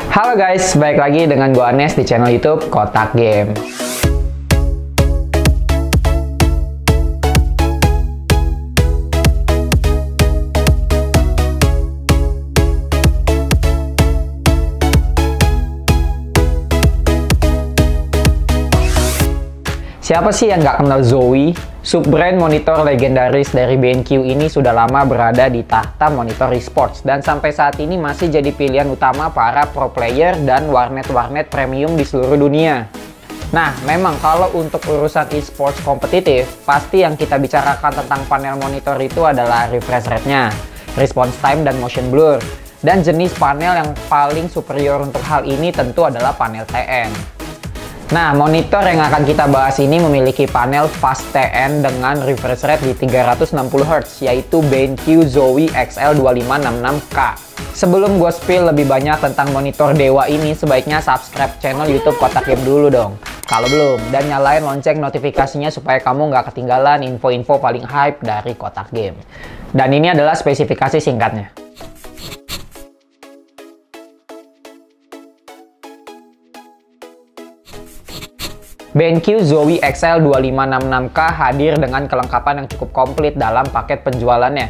Halo guys, balik lagi dengan gua Anes di channel YouTube Kotak Game. Siapa sih yang nggak kenal Zowie? Sub-brand monitor legendaris dari BenQ ini sudah lama berada di tahta monitor esports dan sampai saat ini masih jadi pilihan utama para pro player dan warnet-warnet premium di seluruh dunia. Nah, memang kalau untuk urusan esports kompetitif, pasti yang kita bicarakan tentang panel monitor itu adalah refresh rate-nya, response time dan motion blur. Dan jenis panel yang paling superior untuk hal ini tentu adalah panel TN. Nah, monitor yang akan kita bahas ini memiliki panel fast TN dengan refresh rate di 360Hz, yaitu BenQ Zowie XL2566K. Sebelum gue spill lebih banyak tentang monitor dewa ini, sebaiknya subscribe channel YouTube Kotak Game dulu dong, kalau belum, dan nyalain lonceng notifikasinya supaya kamu nggak ketinggalan info-info paling hype dari Kotak Game. Dan ini adalah spesifikasi singkatnya. BenQ Zowie XL2566K hadir dengan kelengkapan yang cukup komplit dalam paket penjualannya.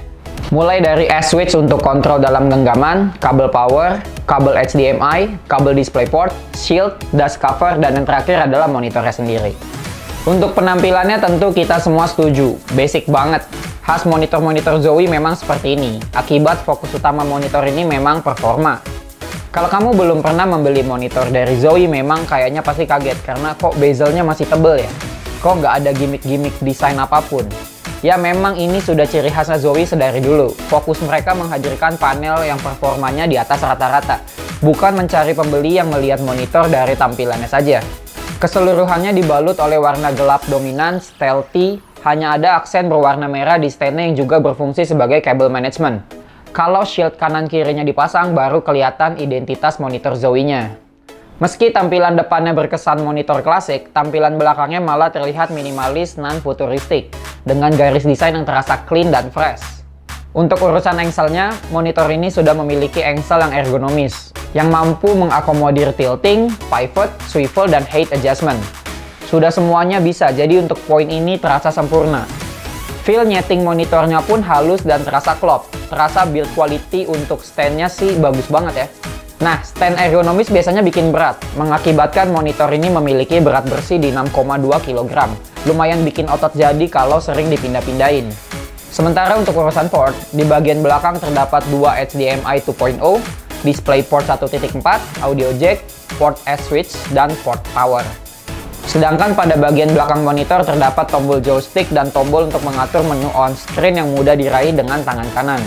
Mulai dari S-Switch untuk kontrol dalam genggaman, kabel power, kabel HDMI, kabel DisplayPort, shield, dust cover, dan yang terakhir adalah monitornya sendiri. Untuk penampilannya tentu kita semua setuju, basic banget. Khas monitor-monitor Zowie memang seperti ini, akibat fokus utama monitor ini memang performa. Kalau kamu belum pernah membeli monitor dari Zowie, memang kayaknya pasti kaget karena kok bezelnya masih tebel ya? Kok nggak ada gimmick-gimmick desain apapun? Ya memang ini sudah ciri khasnya Zowie sedari dulu. Fokus mereka menghadirkan panel yang performanya di atas rata-rata, bukan mencari pembeli yang melihat monitor dari tampilannya saja. Keseluruhannya dibalut oleh warna gelap dominan, stealthy, hanya ada aksen berwarna merah di stand-nya yang juga berfungsi sebagai kabel management. Kalau shield kanan kirinya dipasang, baru kelihatan identitas monitor Zowie-nya. Meski tampilan depannya berkesan monitor klasik, tampilan belakangnya malah terlihat minimalis non-futuristik, dengan garis desain yang terasa clean dan fresh. Untuk urusan engselnya, monitor ini sudah memiliki engsel yang ergonomis, yang mampu mengakomodir tilting, pivot, swivel, dan height adjustment. Sudah semuanya bisa, jadi untuk poin ini terasa sempurna. Feel nyeting monitornya pun halus dan terasa klop. Terasa build quality untuk stand-nya sih bagus banget ya. Nah, stand ergonomis biasanya bikin berat, mengakibatkan monitor ini memiliki berat bersih di 6,2 kg. Lumayan bikin otot jadi kalau sering dipindah-pindahin. Sementara untuk urusan port, di bagian belakang terdapat dua HDMI 2.0, DisplayPort 1.4, audio jack, port S-Switch, dan port power. Sedangkan pada bagian belakang monitor terdapat tombol joystick dan tombol untuk mengatur menu on-screen yang mudah diraih dengan tangan kanan.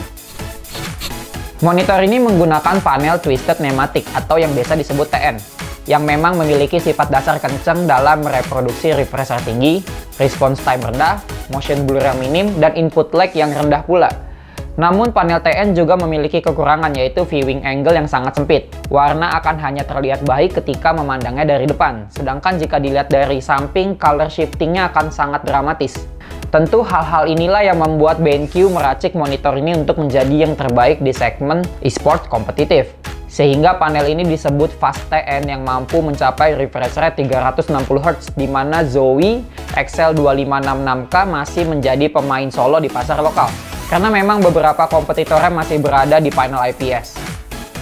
Monitor ini menggunakan panel Twisted Nematic atau yang biasa disebut TN, yang memang memiliki sifat dasar kencang dalam mereproduksi refresh rate tinggi, response time rendah, motion blur yang minim, dan input lag yang rendah pula. Namun panel TN juga memiliki kekurangan, yaitu viewing angle yang sangat sempit. Warna akan hanya terlihat baik ketika memandangnya dari depan, sedangkan jika dilihat dari samping, color shiftingnya akan sangat dramatis. Tentu hal-hal inilah yang membuat BenQ meracik monitor ini untuk menjadi yang terbaik di segmen esports kompetitif. Sehingga panel ini disebut Fast TN yang mampu mencapai refresh rate 360Hz, di mana Zowie XL2566K masih menjadi pemain solo di pasar lokal. Karena memang beberapa kompetitornya masih berada di panel IPS.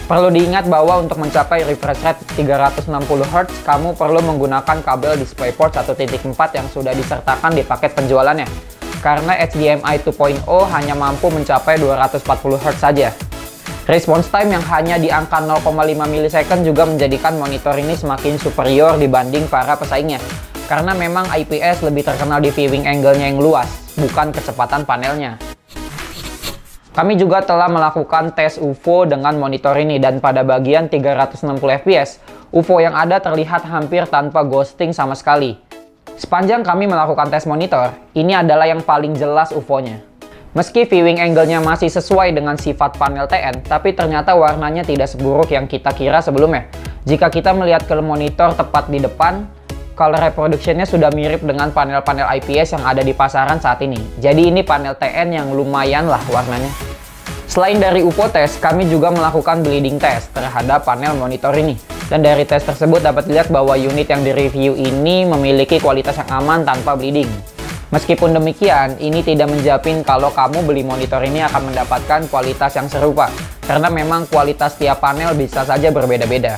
Perlu diingat bahwa untuk mencapai refresh rate 360Hz, kamu perlu menggunakan kabel DisplayPort 1.4 yang sudah disertakan di paket penjualannya. Karena HDMI 2.0 hanya mampu mencapai 240Hz saja. Response time yang hanya di angka 0,5 ms juga menjadikan monitor ini semakin superior dibanding para pesaingnya. Karena memang IPS lebih terkenal di viewing angle-nya yang luas, bukan kecepatan panelnya. Kami juga telah melakukan tes UFO dengan monitor ini dan pada bagian 360fps, UFO yang ada terlihat hampir tanpa ghosting sama sekali. Sepanjang kami melakukan tes monitor, ini adalah yang paling jelas UFO-nya. Meski viewing angle-nya masih sesuai dengan sifat panel TN, tapi ternyata warnanya tidak seburuk yang kita kira sebelumnya. Jika kita melihat ke monitor tepat di depan, color reproduction-nya sudah mirip dengan panel-panel IPS yang ada di pasaran saat ini. Jadi ini panel TN yang lumayan lah warnanya. Selain dari UFO test, kami juga melakukan bleeding test terhadap panel monitor ini. Dan dari tes tersebut dapat dilihat bahwa unit yang direview ini memiliki kualitas yang aman tanpa bleeding. Meskipun demikian, ini tidak menjamin kalau kamu beli monitor ini akan mendapatkan kualitas yang serupa, karena memang kualitas tiap panel bisa saja berbeda-beda.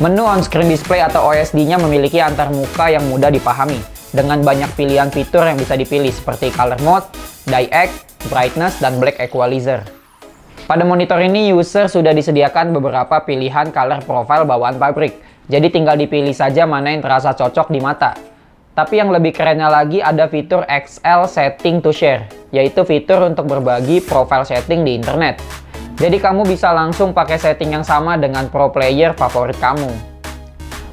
Menu on-screen display atau OSD-nya memiliki antarmuka yang mudah dipahami, dengan banyak pilihan fitur yang bisa dipilih seperti color mode, DiEC, brightness, dan black equalizer. Pada monitor ini, user sudah disediakan beberapa pilihan color profile bawaan pabrik, jadi tinggal dipilih saja mana yang terasa cocok di mata. Tapi yang lebih kerennya lagi ada fitur XL Setting to Share, yaitu fitur untuk berbagi profile setting di internet. Jadi kamu bisa langsung pakai setting yang sama dengan pro player favorit kamu.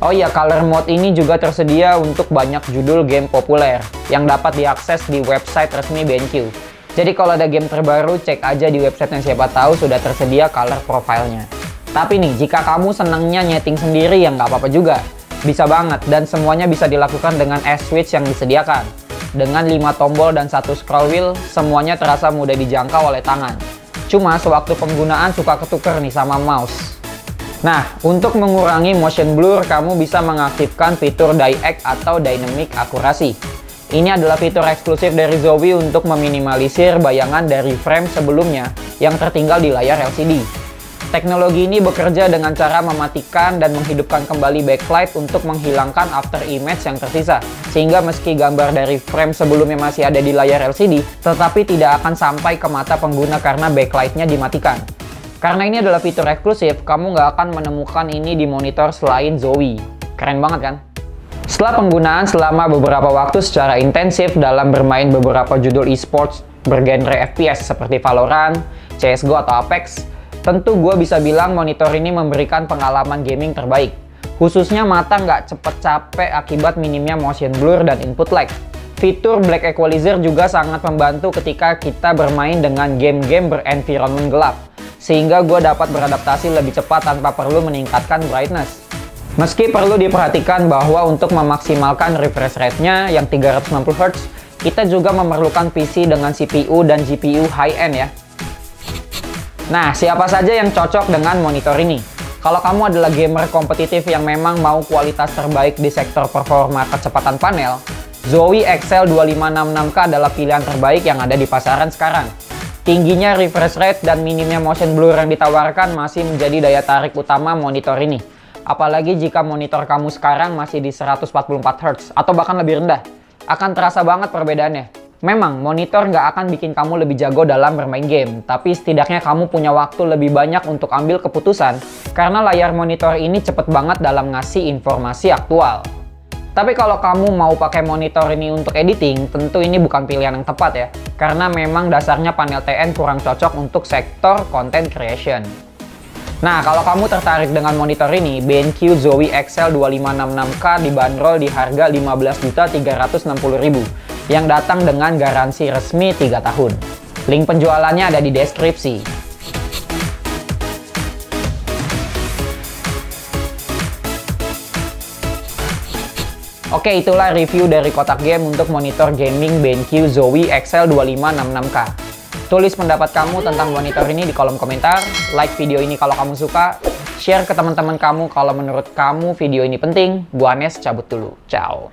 Oh iya, color mode ini juga tersedia untuk banyak judul game populer yang dapat diakses di website resmi BenQ. Jadi kalau ada game terbaru, cek aja di website yang siapa tahu sudah tersedia color profile-nya. Tapi nih, jika kamu senangnya nyeting sendiri ya nggak apa-apa juga. Bisa banget, dan semuanya bisa dilakukan dengan S-Switch yang disediakan. Dengan 5 tombol dan 1 scroll wheel, semuanya terasa mudah dijangkau oleh tangan. Cuma sewaktu penggunaan suka ketuker nih sama mouse. Nah, untuk mengurangi motion blur, kamu bisa mengaktifkan fitur DiEC atau Dynamic Accuracy. Ini adalah fitur eksklusif dari Zowie untuk meminimalisir bayangan dari frame sebelumnya yang tertinggal di layar LCD. Teknologi ini bekerja dengan cara mematikan dan menghidupkan kembali backlight untuk menghilangkan after image yang tersisa. Sehingga meski gambar dari frame sebelumnya masih ada di layar LCD, tetapi tidak akan sampai ke mata pengguna karena backlightnya dimatikan. Karena ini adalah fitur eksklusif, kamu nggak akan menemukan ini di monitor selain Zowie. Keren banget kan? Setelah penggunaan selama beberapa waktu secara intensif dalam bermain beberapa judul esports bergenre FPS seperti Valorant, CSGO, atau Apex, tentu gue bisa bilang monitor ini memberikan pengalaman gaming terbaik. Khususnya mata nggak cepet capek akibat minimnya motion blur dan input lag. Fitur black equalizer juga sangat membantu ketika kita bermain dengan game-game berenvironment gelap. Sehingga gue dapat beradaptasi lebih cepat tanpa perlu meningkatkan brightness. Meski perlu diperhatikan bahwa untuk memaksimalkan refresh rate-nya yang 360 Hz, kita juga memerlukan PC dengan CPU dan GPU high-end ya. Nah, siapa saja yang cocok dengan monitor ini? Kalau kamu adalah gamer kompetitif yang memang mau kualitas terbaik di sektor performa kecepatan panel, Zowie XL2566K adalah pilihan terbaik yang ada di pasaran sekarang. Tingginya refresh rate dan minimnya motion blur yang ditawarkan masih menjadi daya tarik utama monitor ini. Apalagi jika monitor kamu sekarang masih di 144 Hz atau bahkan lebih rendah. Akan terasa banget perbedaannya. Memang, monitor nggak akan bikin kamu lebih jago dalam bermain game, tapi setidaknya kamu punya waktu lebih banyak untuk ambil keputusan karena layar monitor ini cepet banget dalam ngasih informasi aktual. Tapi kalau kamu mau pakai monitor ini untuk editing, tentu ini bukan pilihan yang tepat ya, karena memang dasarnya panel TN kurang cocok untuk sektor content creation. Nah, kalau kamu tertarik dengan monitor ini, BenQ Zowie XL2566K dibanderol di harga Rp15.360.000 yang datang dengan garansi resmi 3 tahun. Link penjualannya ada di deskripsi. Oke, itulah review dari Kotak Game untuk monitor gaming BenQ Zowie XL2566K. Tulis pendapat kamu tentang monitor ini di kolom komentar, like video ini kalau kamu suka, share ke teman-teman kamu kalau menurut kamu video ini penting. Gua Anes cabut dulu, ciao.